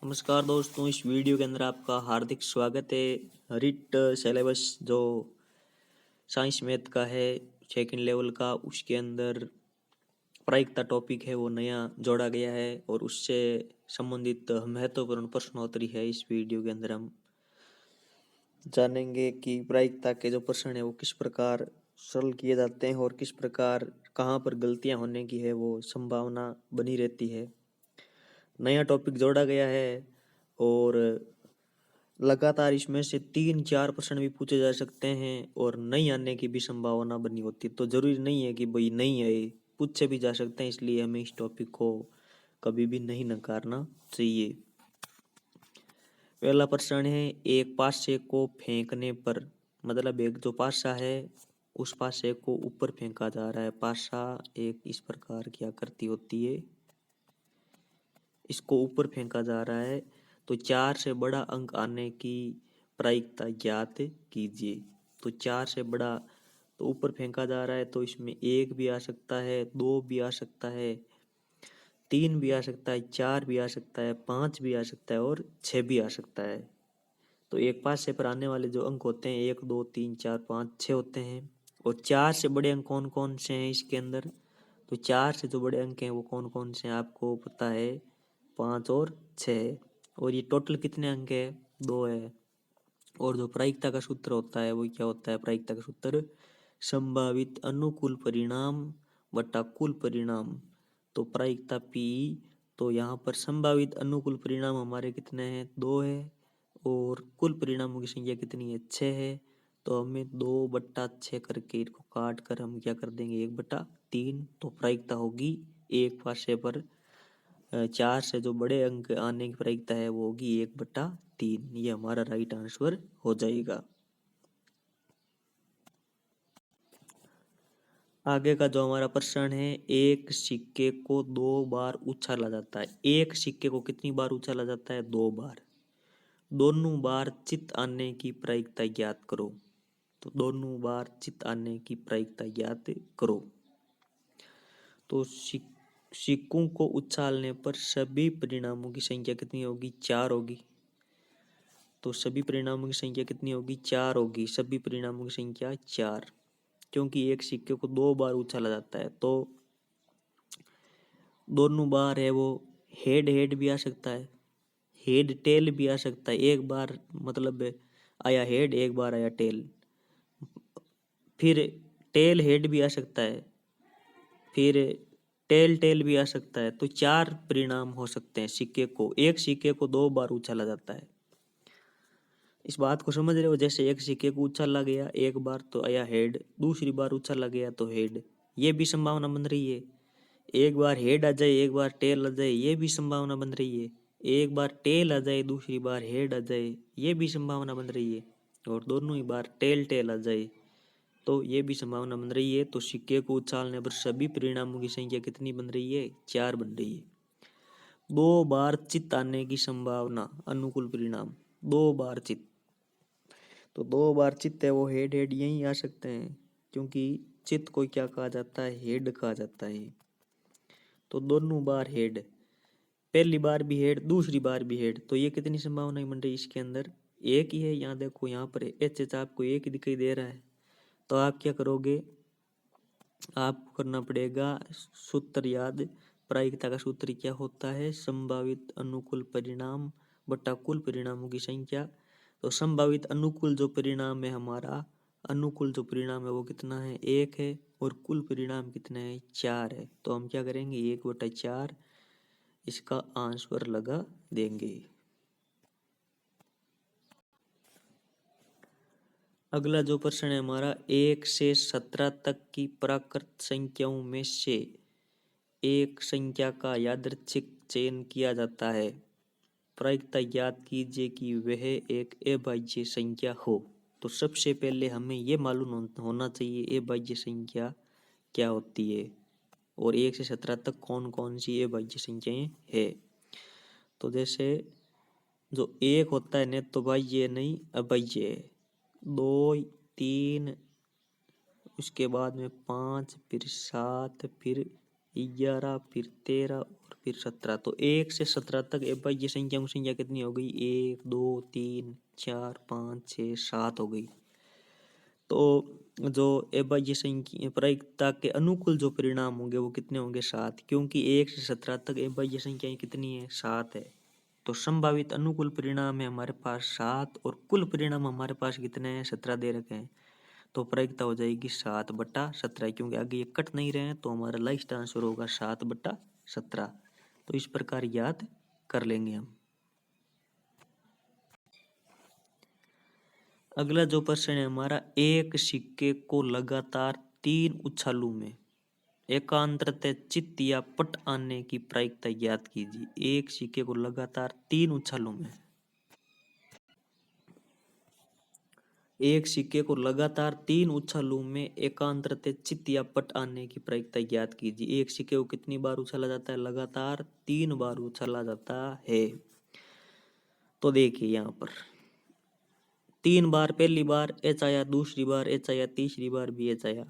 नमस्कार दोस्तों, इस वीडियो के अंदर आपका हार्दिक स्वागत है। रिट सिलेबस जो साइंस मैथ का है सेकंड लेवल का, उसके अंदर प्रायिकता टॉपिक है वो नया जोड़ा गया है और उससे संबंधित महत्वपूर्ण प्रश्नोत्तरी है। इस वीडियो के अंदर हम जानेंगे कि प्रायिकता के जो प्रश्न है वो किस प्रकार सरल किए जाते हैं और किस प्रकार कहाँ पर गलतियाँ होने की है वो संभावना बनी रहती है। नया टॉपिक जोड़ा गया है और लगातार इसमें से 3-4 प्रश्न भी पूछे जा सकते हैं और नहीं आने की भी संभावना बनी होती है। तो जरूरी नहीं है कि भाई नहीं आए, पूछे भी जा सकते हैं, इसलिए हमें इस टॉपिक को कभी भी नहीं नकारना चाहिए। पहला प्रश्न है, एक पासे को फेंकने पर, मतलब एक जो पासा है उस पासे को ऊपर फेंका जा रहा है। पासा एक इस प्रकार की आकृति होती है, इसको ऊपर फेंका जा रहा है। तो 4 से बड़ा अंक आने की प्रायिकता ज्ञात कीजिए। तो 4 से बड़ा तो ऊपर फेंका जा रहा है, तो इसमें 1 भी आ सकता है, 2 भी आ सकता है, 3 भी आ सकता है, 4 भी आ सकता है, 5 भी आ सकता है और 6 भी आ सकता है। तो एक पासे पर आने वाले जो अंक होते हैं 1, 2, 3, 4, 5, 6 होते हैं। और 4 से बड़े अंक कौन कौन से हैं इसके अंदर? तो 4 से जो बड़े अंक हैं वो कौन कौन से हैं आपको पता है? 5 और 6। और ये टोटल कितने अंक है? 2 है। और जो प्रायिकता का सूत्र होता है वो क्या होता है? प्रायिकता का सूत्र संभावित अनुकूल परिणाम बटा कुल परिणाम। तो प्रायिकता पी, तो यहाँ पर संभावित अनुकूल परिणाम हमारे कितने हैं? 2 है। और कुल परिणामों की संख्या कितनी है? 6 है। तो हमें 2/6 करके इसको काट कर हम क्या कर देंगे? 1/3। तो प्रायिकता होगी एक पासे पर 4 से जो बड़े अंक आने की प्रायिकता है वो होगी 1/3। ये हमारा राइट आंसर हो जाएगा। आगे का जो हमारा प्रश्न है, एक सिक्के को 2 बार उछाला जाता है। एक सिक्के को कितनी बार उछाला जाता है? 2 बार। दोनों बार चित आने की प्रायिकता ज्ञात करो। तो दोनों बार चित आने की प्रायिकता ज्ञात करो। तो सिक्कों को उछालने पर सभी परिणामों की संख्या कितनी होगी? 4 होगी। तो सभी परिणामों की संख्या कितनी होगी? 4 होगी। सभी परिणामों की संख्या 4, क्योंकि एक सिक्के को 2 बार उछाला जाता है। तो दोनों बार है वो हेड हेड भी आ सकता है, हेड टेल भी आ सकता है। एक बार मतलब आया हेड, एक बार आया टेल, फिर टेल हेड भी आ सकता है, फिर टेल टेल भी आ सकता है। तो 4 परिणाम हो सकते हैं सिक्के को, एक सिक्के को 2 बार उछाला जाता है। इस बात को समझ रहे हो? जैसे एक सिक्के को उछाला गया एक बार तो आया हेड, दूसरी बार उछाला गया तो हेड, ये भी संभावना बन रही है। एक बार हेड आ जाए, एक बार टेल आ जाए, ये भी संभावना बन रही है। एक बार टेल आ जाए, दूसरी बार हेड आ जाए, ये भी संभावना बन रही है। और दोनों ही बार टेल टेल आ जाए तो ये भी संभावना बन रही है। तो सिक्के को उछालने पर सभी परिणामों की संख्या कितनी बन रही है? 4 बन रही है। 2 बार चित आने की संभावना, अनुकूल परिणाम 2 बार चित। तो 2 बार चित है वो हेड हेड यही आ सकते हैं, क्योंकि चित को क्या कहा जाता है? हेड कहा जाता है। तो दोनों बार हेड, पहली बार भी हेड, दूसरी बार भी हेड, तो ये कितनी संभावना बन रही है इसके अंदर? एक ही है। यहाँ देखो, यहाँ पर एच आपको एक दिखाई दे रहा है। तो आप क्या करोगे? आपको करना पड़ेगा सूत्र याद। प्रायिकता का सूत्र क्या होता है? संभावित अनुकूल परिणाम बटा कुल परिणामों की संख्या। तो संभावित अनुकूल जो परिणाम है हमारा, अनुकूल जो परिणाम है वो कितना है? 1 है। और कुल परिणाम कितने हैं? 4 है। तो हम क्या करेंगे? 1/4 इसका आंसर लगा देंगे। अगला जो प्रश्न है हमारा, 1 से 17 तक की प्राकृत संख्याओं में से एक संख्या का यादृच्छिक चयन किया जाता है। प्रायिकता ज्ञात कीजिए कि वह एक अभाज्य संख्या हो। तो सबसे पहले हमें ये मालूम होना चाहिए अभाज्य संख्या क्या होती है और 1 से 17 तक कौन कौन सी अभाज्य संख्याएं है। तो जैसे जो 1 होता है नेत तो भाज्य नहीं अभाज्य है। 2, 3, उसके बाद में 5, फिर 7, फिर 11, फिर 13 और फिर 17। तो 1 से 17 तक अभाज्य संख्या की संख्या कितनी हो गई? 1 2 3 4 5 6 7 हो गई। तो जो अभाज्य संख्या प्रायिकता के अनुकूल जो परिणाम होंगे वो कितने होंगे? 7, क्योंकि 1 से 17 तक अभाज्य संख्याएं कितनी है? 7 है। तो संभावित अनुकूल परिणाम है हमारे पास 7 और कुल परिणाम हमारे पास कितने हैं? 17 दे रखे हैं। तो प्रायिकता हो जाएगी 7/17, क्योंकि आगे ये कट नहीं रहे हैं तो हमारा लास्ट आंसर होगा 7/17। तो इस प्रकार याद कर लेंगे हम। अगला जो प्रश्न है हमारा, एक सिक्के को लगातार 3 उछालों में एकांतरतः चित्त या पट आने की प्रायिकता ज्ञात कीजिए। एक सिक्के को लगातार 3 उछालों में, एक सिक्के को लगातार 3 उछालों में एकांतरतः चित्त या पट आने की प्रायिकता ज्ञात कीजिए। एक सिक्के को कितनी बार उछाला जाता है? लगातार 3 बार उछाला जाता है। तो देखिए यहाँ पर 3 बार, पहली बार एच आया, दूसरी बार एच आया, तीसरी बार भी एच आया,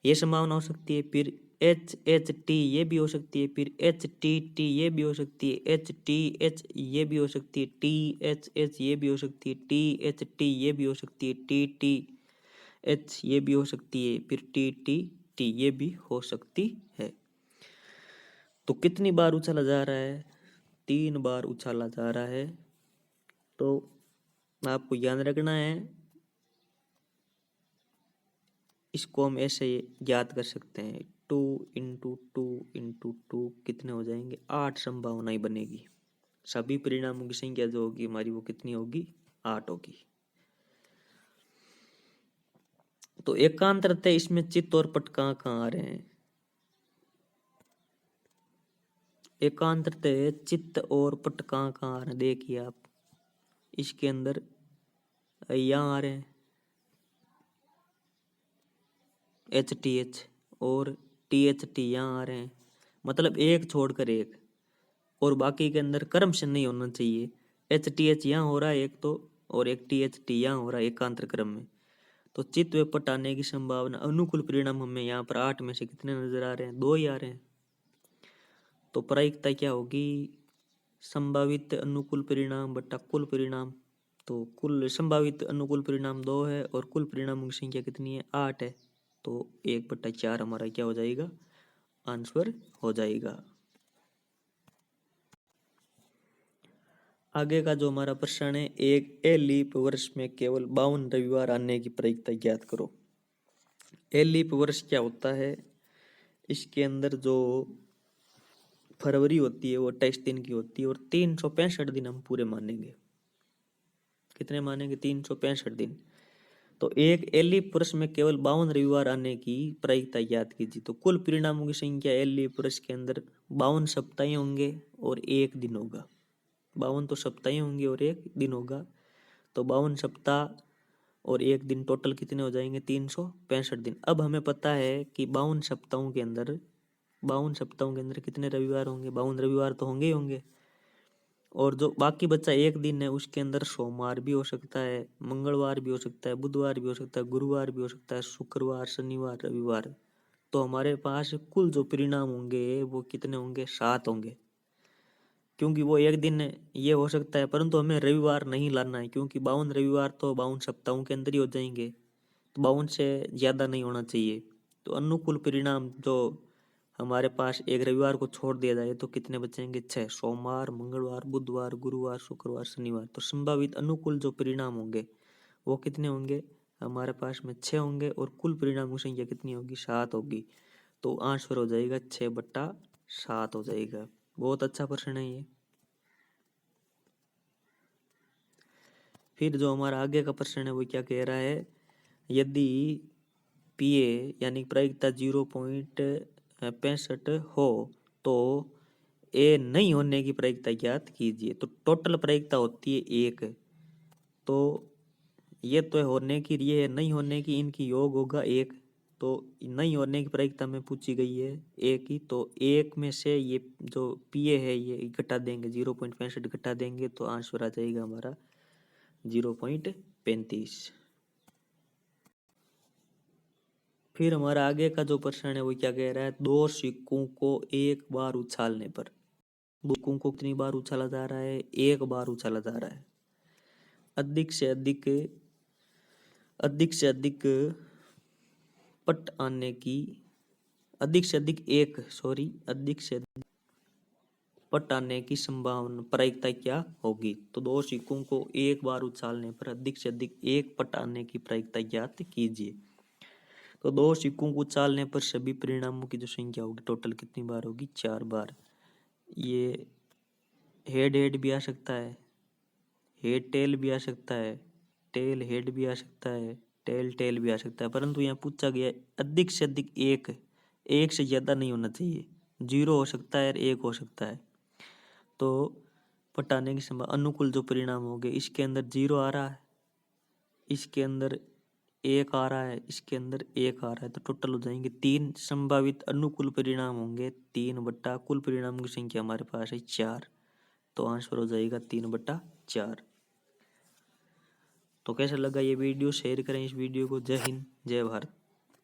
ये संभावना हो सकती है। फिर एच एच टी ये भी हो सकती है, फिर एच टी टी ये भी हो सकती है, एच टी एच ये भी हो सकती है, टी एच एच ये भी हो सकती है, टी एच टी ये भी हो सकती है, टी टी एच ये भी हो सकती है, फिर टी टी टी ये भी हो सकती है। तो कितनी बार उछाला जा रहा है? 3 बार उछाला जा रहा है। तो आपको याद रखना है, इसको हम ऐसे याद कर सकते हैं, 2 इंटू 2 इंटू 2 कितने हो जाएंगे? 8 संभावनाएं बनेगी। सभी परिणामों की संख्या जो होगी हमारी वो कितनी होगी? 8 होगी। तो एकांतरतः इसमें चित्त और पट कहाँ कहाँ आ रहे हैं? एकांतरतः चित्त और पट कहाँ कहाँ आ रहे हैं? देखिए आप, इसके अंदर यहाँ आ रहे हैं एच टी एच, और टी एच टी यहाँ आ रहे हैं। मतलब एक छोड़कर एक, और बाकी के अंदर क्रम से नहीं होना चाहिए। एच टी एच यहाँ हो रहा है एक तो, और एक टी एच टी यहाँ हो रहा है एकांतर क्रम में। तो चित्त व पट आने की संभावना, अनुकूल परिणाम हमें यहाँ पर 8 में से कितने नजर आ रहे हैं? 2 ही आ रहे हैं। तो प्रायिकता क्या होगी? संभावित अनुकूल परिणाम बटा कुल परिणाम। तो कुल संभावित अनुकूल परिणाम 2 है और कुल परिणामों की संख्या कितनी है? 8 है। तो 1/4 हमारा क्या हो जाएगा? आंसर हो जाएगा। आगे का जो हमारा प्रश्न है, एक लीप वर्ष में केवल 52 रविवार आने की प्रायिकता ज्ञात करो। लीप वर्ष क्या होता है? इसके अंदर जो फरवरी होती है वो 28 दिन की होती है, और 365 दिन हम पूरे मानेंगे। कितने मानेंगे? 365 दिन। तो एक लीप वर्ष में केवल 52 रविवार आने की प्रायिकता ज्ञात कीजिए। तो कुल परिणामों की संख्या लीप वर्ष के अंदर 52 सप्ताह होंगे और 1 दिन होगा। 52 तो सप्ताह होंगे और 1 दिन होगा। तो 52 सप्ताह और 1 दिन, टोटल कितने हो जाएंगे? 365 दिन। अब हमें पता है कि 52 सप्ताहों के अंदर, 52 सप्ताहों के अंदर कितने रविवार होंगे? 52 रविवार तो होंगे ही होंगे। और जो बाकी बचा 1 दिन है उसके अंदर सोमवार भी हो सकता है, मंगलवार भी हो सकता है, बुधवार भी हो सकता है, गुरुवार भी हो सकता है, शुक्रवार, शनिवार, रविवार। तो हमारे पास कुल जो परिणाम होंगे वो कितने होंगे? 7 होंगे। क्योंकि वो 1 दिन ये हो सकता है, परंतु हमें रविवार नहीं लाना है, क्योंकि 52 रविवार तो 52 सप्ताहों के अंदर ही हो जाएंगे। तो 52 से ज़्यादा नहीं होना चाहिए। तो अनुकूल परिणाम जो हमारे पास एक रविवार को छोड़ दिया जाए तो कितने बचेंगे? 6। सोमवार, मंगलवार, बुधवार, गुरुवार, शुक्रवार, शनिवार। तो संभावित अनुकूल जो परिणाम होंगे वो कितने होंगे? हमारे पास में 6 होंगे, और कुल परिणामों की संख्या कितनी होगी? 7 होगी। तो आंसर हो जाएगा 6/7 हो जाएगा। बहुत अच्छा प्रश्न है ये। फिर जो हमारा आगे का प्रश्न है वो क्या कह रहा है? यदि पीए यानी प्रायिकता 0.65 हो तो ए नहीं होने की प्रायिकता ज्ञात कीजिए। तो टोटल प्रायिकता होती है 1। तो ये तो होने की, ये है नहीं होने की, इनकी योग होगा 1। तो नहीं होने की प्रायिकता में पूछी गई है 1 ही। तो 1 में से ये जो पीए है ये घटा देंगे, 0.65 घटा देंगे, तो आंसर आ जाएगा हमारा 0.35। फिर हमारा आगे का जो प्रश्न है वो क्या कह रहा है? 2 सिक्कों को एक बार उछालने पर बुकों को कितनी बार उछाला जा रहा है? एक बार उछाला जा रहा है। अधिक से अधिक पट आने की अधिक से अधिक पट आने की संभावना प्रायिकता क्या होगी? तो दो सिक्कों को एक बार उछालने पर अधिक से अधिक एक पट आने की प्रायिकता ज्ञात कीजिए। तो दो सिक्कों को उछालने पर सभी परिणामों की जो संख्या होगी टोटल कितनी बार होगी? 4 बार। ये हेड हेड भी आ सकता है, हेड टेल भी आ सकता है, टेल हेड भी आ सकता है, टेल टेल भी आ सकता है, परंतु यहाँ पूछा गया है अधिक से अधिक एक से ज्यादा नहीं होना चाहिए। 0 हो सकता है और 1 हो सकता है। तो पटाने की संभावना अनुकूल जो परिणाम हो गए, इसके अंदर 0 आ रहा है, इसके अंदर 1 आ रहा है, इसके अंदर 1 आ रहा है, तो टोटल हो जाएंगे 3 संभावित अनुकूल परिणाम होंगे। 3 कुल परिणाम की संख्या हमारे पास है 4, तो आंसर हो जाएगा 3/4। तो कैसा लगा ये वीडियो? शेयर करें इस वीडियो को। जय हिंद, जय भारत।